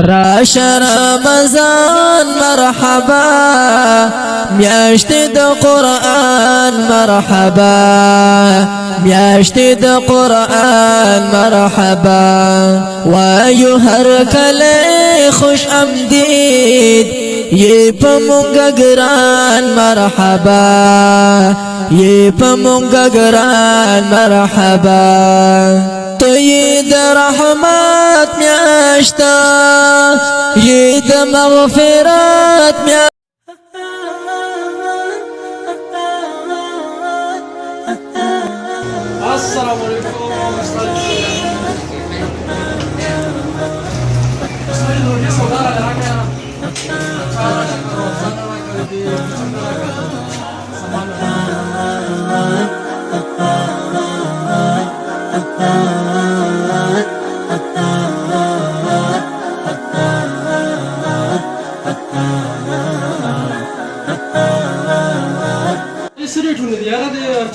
راش رمضان مرحبا میاشت د قرآن مرحبا میاشت د قرآن مرحبا وایو هر کله خوش آمدید یہ په مونږه ګران مرحبا یہ په مونږه ګران مرحبا تو یہ د رحمت میاشتا یہ د مغفرت میاشتا السلام علیکم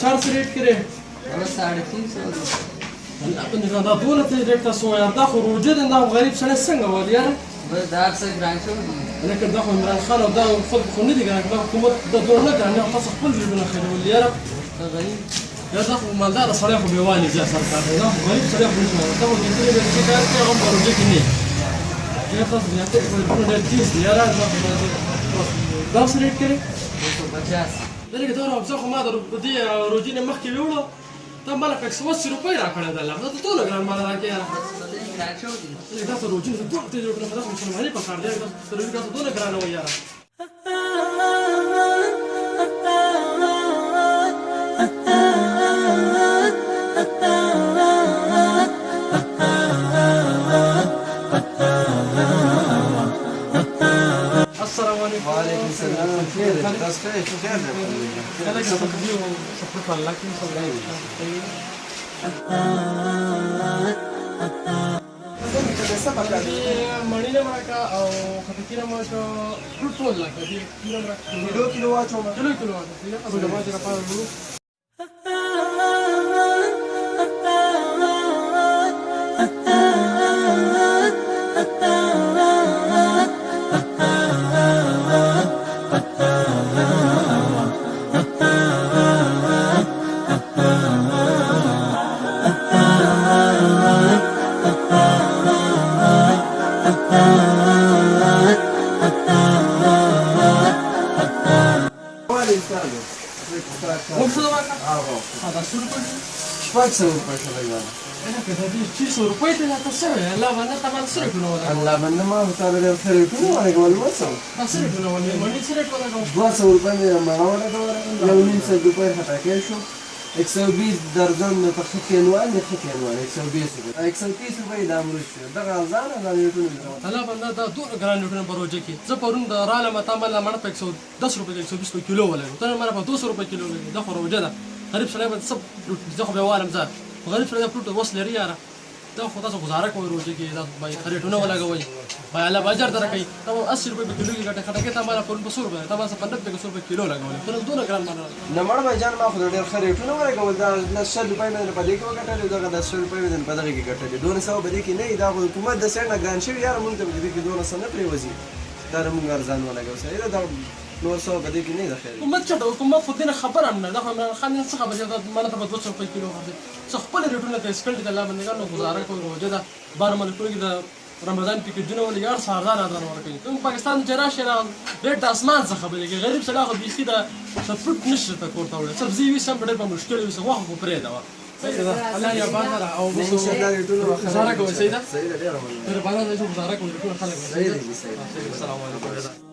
चार से रेट करे 350 دا دولة ریټ تاسو یار دا خو روجه ده دا غریب سره څنګه ول یار بس دا څه ګران شو لکه دا خو عمران خان او دا خو نه دي ګران دا حکومت د دور نه ګران تاسو خپل ژوند خیر ول یار غریب یا دا خو مالدار سره خو بیوالي ځا سرکار دا غریب سره خو نشو دا خو د دې چې کار کوي هم روجه کې نه یا تاسو بیا ته په دې دې یار دا څه ریټ کوي 250 دغه دا راځه خو ما د دې روجې نه مخکې ویوړو دا مال په 180 روپۍ راکړل دا لږ ته ټول ګران مال راکې ګران شو دي دا ته روجې ته ټول ته جوړ کړم دا مسلمانۍ په کار دی دا ته ټول ګران و یاره السلام علیکم وعلیکم السلام خیر تاسو خیر خیر کله چې تاسو یو سفر الله کې سره مړی نه راکا او خټکی نه ماته ټول لکه دې کیلو واچو کیلو واچو ابو جماعت را پاره الله باندې ما تعالی له خیر کوي او هغه ولې وسو 200 روپے مې ماوله دا یو نیم سر روپے هټا کې شو 120 درجن ته خکینوال نه خکینوال 120 روپے د امر شو دا غزان دا یو ټول الله باندې دا دوه ګران نیوټن پروژه کې زه پرون د راله متامل مړ په 110 روپے 120 په کیلو ولې ته مړ په 200 روپے کیلو دا خو روجه ده غریب سره باندې سب زه خو به وارم ځه غریب سره پروت وصل لري یاره دا خو تاسو گزاره کوئ روزه کې دا بای خریټونه ولګوي بای الله بازار درکې ته 80 روپے په کیلو کې ګټه خټه کې ته مال په 100 روپے ته ما 90 روپے کیلو لګولې ټول دوه ګرام مال نه مړ به جان ما خو ډېر خریټونه ولګول دا 100 روپے مې په دې کې وګټل دا 100 روپے مې په دغه کې ګټل 200 به دې کې نه دا حکومت د سر نه ګان شي یار مونږ ته دې کې 200 نه پریوزي دا موږ ارزان ولګو سره دا نور څه به دې کې نه ځخره حکومت چې حکومت خو دې خبره نه دا عمران خان څه خبره ده مانه ته 200 روپے کیلو ورته څه خپل ریټونه ته سکل د الله باندې نو گزاره کوي روزه دا 12 ملکونو کې د رمضان پیکجونه ولې یار سهارزان اذان ورکوي کوم پاکستان چې راشه ریټ د اسمان څخه خبره کې غریب سره خو بيخي دا سفرت نشته ته کوړته وړه سبزي وي سم ډېر په مشکل وي څه واخ خو پرې دا الله یا بازار او گزاره کوي سیدا ډېر بازار دې گزاره کوي ټول خلک السلام علیکم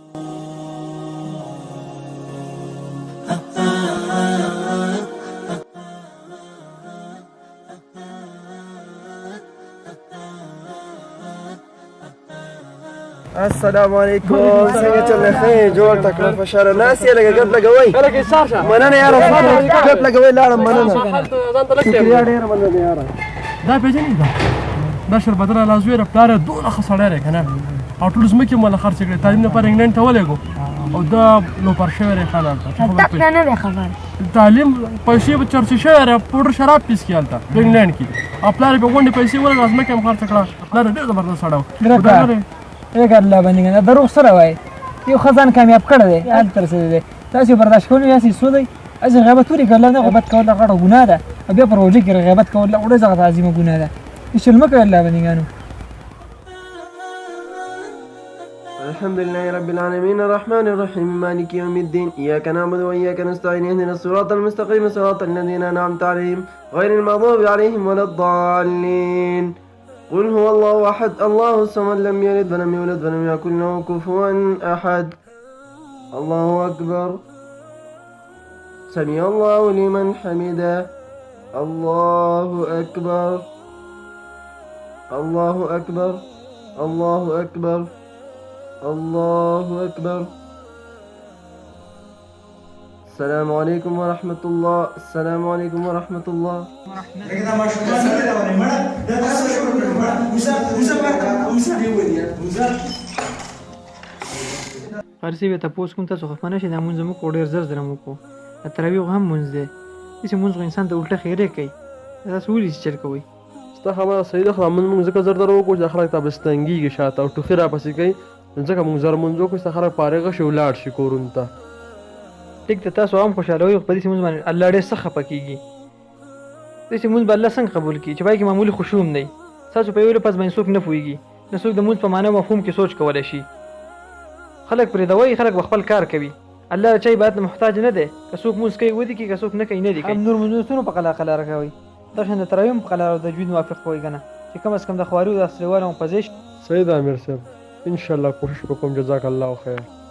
السلام علیکم څنګه چل خیر جوړ تکړه فشار ناس یې لګ غب لګوي کله کې سار شه مننه یار غب لګوي لاړم مننه شکریا ډیر مننه یار دا پیژنې دا شربتره لازوی رفتار دوه خسړه کنه او ټول زمکه مال خرڅ کړي تعلیم نه پر انګلند ته ولګو او دا نو پر شوی خلک تک نه به خبر تعلیم پیسې به چرچ شوی پودر شراب پیس کیالتا انګلند کې خپل به غونډه پیسې ول لازم کې خرڅ کړه دا ډېر زبردست سړاو اګر الله بندګان دروغ سره وای یو خزان کامیاب کړی دی حال تر رسېدلی دی تاسې برداشت کولی یاسې سودی اسې غیبت ولې کوه الله نه غیبت کول غټه ګناه ده او بیا په روژه کې غیبت کول ډېره زیاته عظیمه ګناه ده شل مه کوئ الله بندګانو الحمد لله رب العالمين الرحمن الرحيم مالك يوم الدين إياك نعبد وإياك نستعين اهدنا الصراط المستقيم صراط الذين أنعمت عليهم غير المغضوب عليهم ولا الضالين قل هو الله أحد الله الصمد لم يلد ولم يولد ولم يكن له كفوا أحد الله أكبر سمع الله لمن حمده الله أكبر الله أكبر الله أكبر الله أكبر السلام عليكم ورحمة الله السلام عليكم ورحمة الله فارسی به تاسو کوم تاسو خفانه شي د مونږ مو کو ډیر زر مو کو تراویح هم مونږ دی چې مونږ انسان ته الټه خیره کوي تاسو ولې چل کوي ستا خبره صحیح ده خو موږ ځکه زر درو وکړو چې خلک ته بستنګیږي شاته او ټوخي راپسې کوي ځکه موږ زر مونځ وکړو چې خلک فارغه شي ولاړ شي کورونو ته ټیک ته تاسو هم خوشاله وي په دې مونږ باندې الله ډېر څه خفه کیږي دې مونږ به الله څنګه قبول کړي چې پای کې معمولی خوشوم نه تاسو په یو لپس باندې څوک نه پوهیږي نه څوک د مونږ په معنی مفهوم کې سوچ کولای شي خلک پرې دوی خلک خپل کار کوي الله چا عبادت محتاج نه دی که څوک مونږ کوي ودی کې که څوک نه کوي نه دی کوي نور مونږونو په قلا راکوي دا څنګه تراویم په قلا او د تجوید موافق کوي کنه چې کم از کم د خوارو د اصلوالو په ځای صحیح ده امیر صاحب ان شاء الله کوشش وکوم جزاک الله خیر